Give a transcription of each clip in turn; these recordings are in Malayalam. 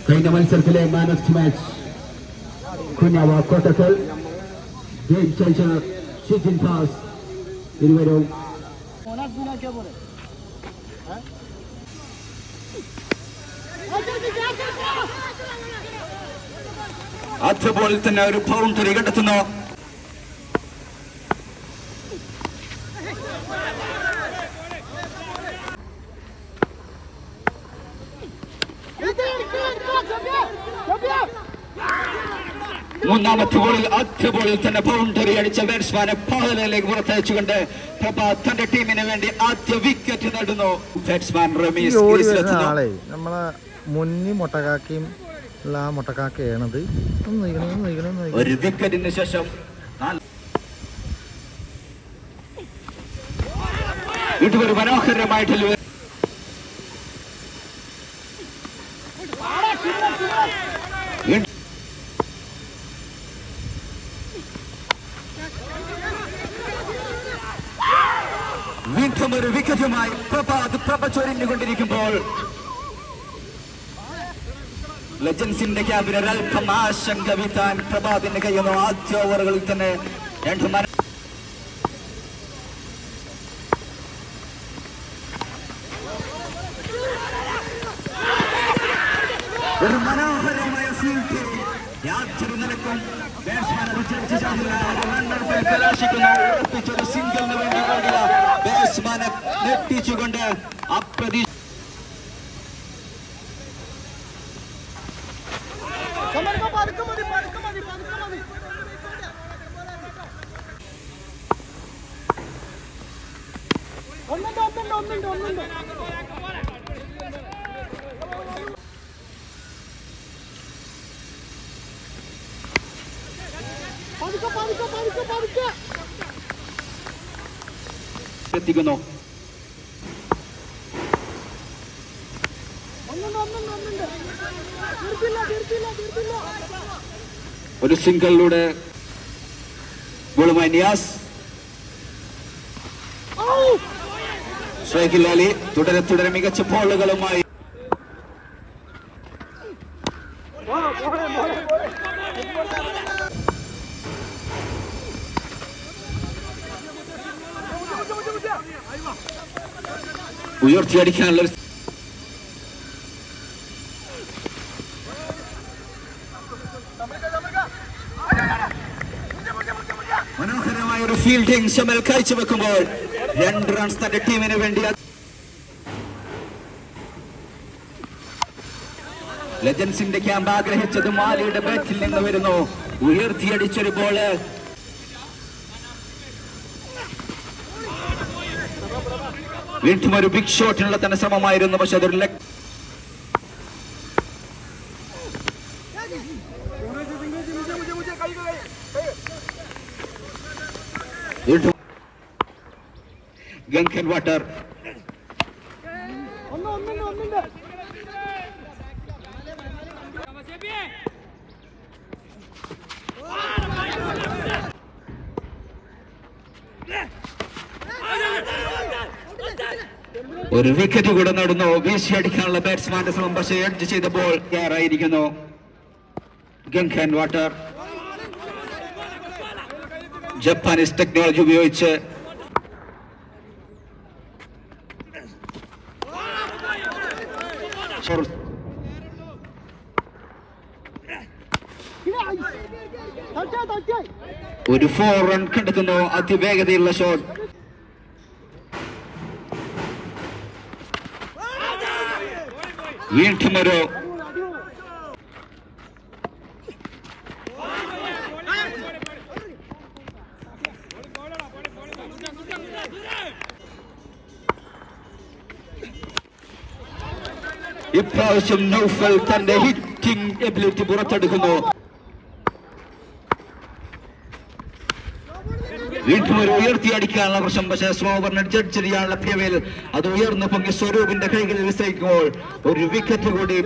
കഴിഞ്ഞ മത്സരത്തിലെ man of the match Kunjava Kottakkal, game changer Shijin Das ഇരുവരും അതുപോലെ തന്നെ ഒരു ബൗണ്ടറി കണ്ടെത്തുന്നു. മൂന്നാമത്തെ ബോളിൽ ആദ്യ ബോളിൽ തന്നെ ബൗണ്ടറി അടിച്ച ബാറ്റ്സ്മാനെ പാതലയിലേക്ക് പുറത്തയച്ചുകൊണ്ട് പ്രഭാത് തന്റെ ടീമിന് വേണ്ടി ആദ്യ വിക്കറ്റ് നേടുന്നു. ബാറ്റ്സ്മാൻ റമീസ് നമ്മളെ മുന്നി മൊട്ടക്കാക്കയും മൊട്ടക്കാക്കയാണത്. ഒരു വിക്കറ്റിന് ശേഷം ഇതൊരു മനോഹരമായിട്ടുള്ള വീണ്ടും ഒരു വിക്കറ്റുമായി പ്രഭാത് പ്രഭ ചൊരിഞ്ഞുകൊണ്ടിരിക്കുമ്പോൾ ലെജൻസിന്റെ ക്യാമ്പിന് ഒരൽപ്പം ആശങ്ക വീട്ടാൻ പ്രഭാതിന്റെ കയ്യുന്നു. ആദ്യ ഓവറുകളിൽ തന്നെ ഒരു മനോഹരമായ ഫീൽഡിൽ യാതൊരു നിലക്കും ബാറ്റ്സ്മാൻ കലാശിക്കുന്നു. ഉറപ്പിച്ചൊരു സിംഗിളിന് വേണ്ടി ഓടിയ ബാറ്റ്സ്മാനെ ഞെട്ടിച്ചുകൊണ്ട് അപ്രതീക്ഷ എത്തിക്കുന്നു. ഒരു സിംഗിളിലൂടെ ഗോളുമായി നിയാസ്. ഷൈഖിൽ അലി തുടരെ മികച്ച ബോളുകളുമായി ഉയർത്തിയടിക്കാനുള്ള മനോഹരമായ ഒരു ഫീൽഡിംഗ് ഷമൽ കാഴ്ചവെക്കുമ്പോൾ 2 റൺസ് തന്റെ ടീമിന് വേണ്ടി. ലെജൻസിന്റെ ക്യാമ്പ് ആഗ്രഹിച്ചത് മാലിയുടെ ബാറ്റിൽ നിന്ന് വരുന്നു. ഉയർത്തിയടിച്ചൊരു ബോള് വീണ്ടും ഒരു ബിഗ് ഷോട്ടിനുള്ള തന്നെ ശ്രമമായിരുന്നു. പക്ഷെ അതൊരു ലെഗ്. ഗംഖൻ വാട്ടർ ഒരു വിക്കറ്റ് കൂടെ നടന്നു. വീശിയടിക്കാനുള്ള ബാറ്റ്സ്മാന്റെ ശ്രമം പക്ഷേ എഡ്ജ് ചെയ്ത ബോൾ തയ്യാറായിരിക്കുന്നു. ഗംഖൻ വാട്ടർ ജപ്പാനീസ് ടെക്നോളജി ഉപയോഗിച്ച് ഒരു 4 റൺ കണ്ടെത്തുന്നു. അതിവേഗതയുള്ള ഷോട്ട്. വീണ്ടും ഒരു ഇപ്രാവശ്യം നൗഫൽ തന്റെ ഹിറ്റിംഗ് എബിലിറ്റി പുറത്തെടുക്കുന്നു. വീണ്ടും ഒരു ഉയർത്തിയടിക്കാനുള്ള പ്രശ്നം. പക്ഷേ സ്ലോവറിനെ ജഡ്ജ് ചെയ്യാനുള്ള ഫേവയിൽ അത് ഉയർന്നു പൊങ്ങി സ്വരൂപിന്റെ കൈകളിൽ വിസയിക്കുമ്പോൾ ഒരു വിക്കറ്റ് കൂടി.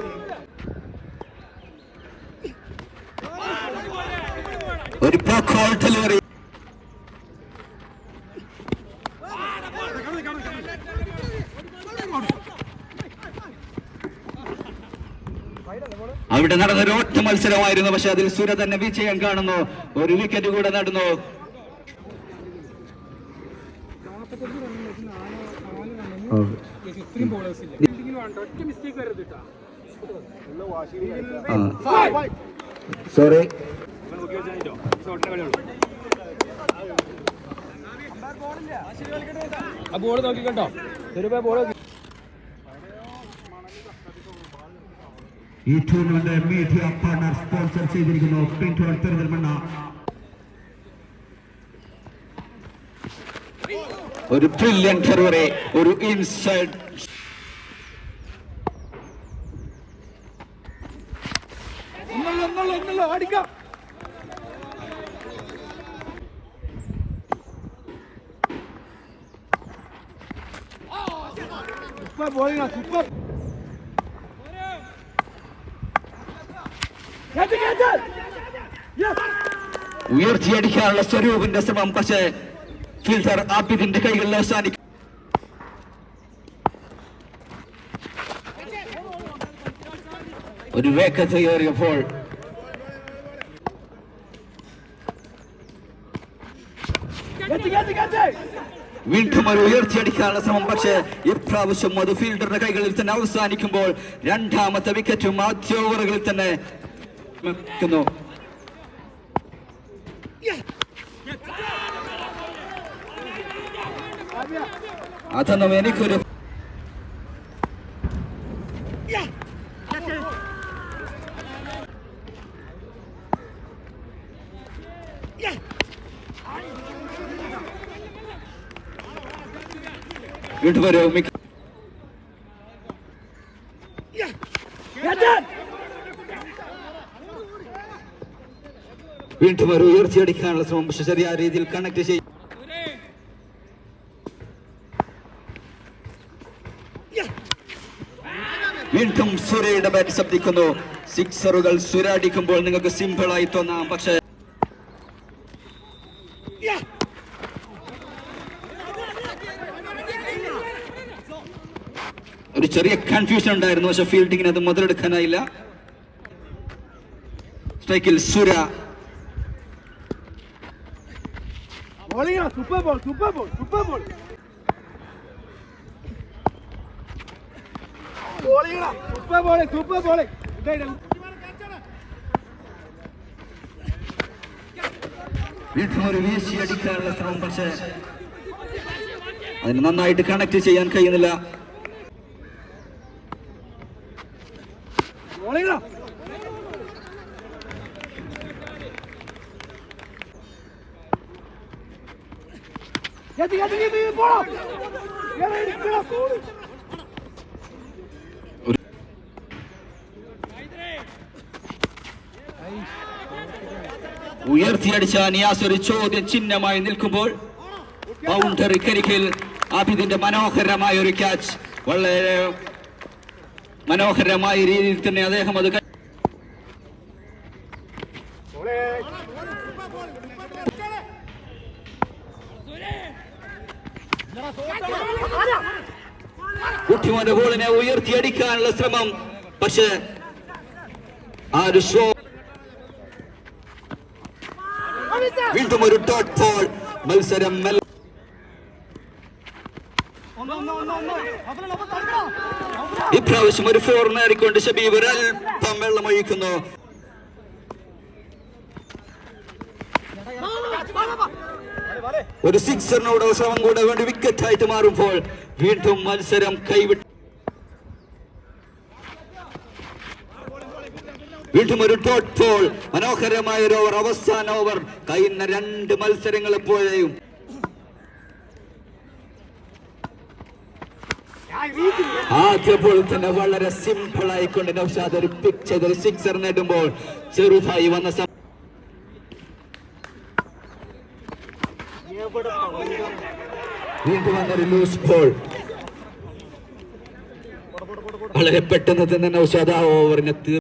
ഒരു ബ്ലോക്ക് ഡെലിവറി. അവിടെ നടന്നൊരു ഒറ്റ മത്സരമായിരുന്നു, പക്ഷെ അതിൽ സുര തന്നെ വിജയം കാണുന്നു. ഒരു വിക്കറ്റ് കൂടെ നടന്നു. സോറി, ബോള് നോക്കിക്കട്ടോ. ഈ ടൂർണമെന്റ് മീഡിയ പാർട്ണർ സ്പോൺസർ ചെയ്തിരിക്കുന്നു പിൻടോൺ പെരിന്തൽമണ്ണ. ഒരു ബ്രില്യൻ ഡെലിവറി, ഒരു ഇൻസൈഡ് അടിക്കാം. സൂപ്പർ. ഉയർത്തിയടിക്കാനുള്ള സ്വരൂപിന്റെ ശ്രമം, പക്ഷേ ഫീൽഡർ ആബിദിന്റെ കൈകളിൽ അവസാനിക്കും. ഒരു വേഗതയേറിയപ്പോൾ വീണ്ടും ഒരു ഉയർത്തിയടിക്കാനുള്ള ശ്രമം, പക്ഷേ ഇപ്രാവശ്യം അത് ഫീൽഡറുടെ കൈകളിൽ തന്നെ അവസാനിക്കുമ്പോൾ രണ്ടാമത്തെ വിക്കറ്റും ആദ്യ ഓവറുകളിൽ തന്നെ വെക്കുന്നു. അതൊന്നും എനിക്കൊരു വീണ്ടും ഒരു വീണ്ടും ഒരു ഉയർത്തിയടിക്കാനുള്ള ശ്രമം, പക്ഷെ ശരിയായ രീതിയിൽ കണക്ട് ചെയ്യും. വീണ്ടും സുരയുടെ ബാറ്റ് ശബ്ദിക്കുന്നു. സിക്സറുകൾ സുര അടിക്കുമ്പോൾ നിങ്ങൾക്ക് സിമ്പിൾ ആയി തോന്നാം, പക്ഷെ ഒരു ചെറിയ കൺഫ്യൂഷൻ ഉണ്ടായിരുന്നു, പക്ഷെ ഫീൽഡിങ്ങിന് അത് മുതലെടുക്കാനായില്ല. സ്ട്രൈക്കിൽ സുര. Super ball, super ball, super ball. Super ball, super ball. വീണ്ടും ഒരു വീശി അടിക്കാനുള്ള ശ്രമം, പക്ഷേ അതിന് നന്നായിട്ട് കണക്ട് ചെയ്യാൻ കഴിയുന്നില്ല. ഉയർത്തിയടിച്ച നിയാസ് ഒരു ചോദ്യം ചിഹ്നമായി നിൽക്കുമ്പോൾ ബൗണ്ടറി കരികിൽ ആബിദിന്റെ മനോഹരമായ ഒരു ക്യാച്ച്. വളരെ മനോഹരമായ രീതിയിൽ തന്നെ അദ്ദേഹം അത് കുട്ടിമോന്റെ ബോളിനെ ഉയർത്തിയടിക്കാനുള്ള ശ്രമം, പക്ഷേ ആ ഒരു ഷോ വീണ്ടും ഒരു ഡോട്ട് ബോൾ. മത്സരം ഇപ്രാവശ്യം ഒരു 4 നേടിക്കൊണ്ട് ഷബീബ് ഒരൽപ്പം വെള്ളമൊഴിക്കുന്നു. ഒരു സിക്സറിനോട് ശ്രമം കൂടെ വേണ്ടി വിക്കറ്റ് ആയിട്ട് മാറുമ്പോൾ വീണ്ടും മത്സരം കൈവിട്ടു. വീണ്ടും ഒരു ഡോട്ട് ബോൾ. മനോഹരമായ ഒരു ഓവർ, അവസാന ഓവർ. കഴിഞ്ഞ 2 മത്സരങ്ങളെപ്പോഴേയും ആദ്യ ബോൾ തന്നെ വളരെ സിമ്പിൾ ആയിക്കൊണ്ട് നൗഷാദ് ഒരു പിക്ക് ചെയ്തൊരു സിക്സർ നേടുമ്പോൾ ചെറുതായി വന്ന വീണ്ടും വന്നൊരു ലൂസ് ബോൾ. വളരെ പെട്ടെന്ന് തന്നെ നൗഷാദ് ആ ഓവറിനെ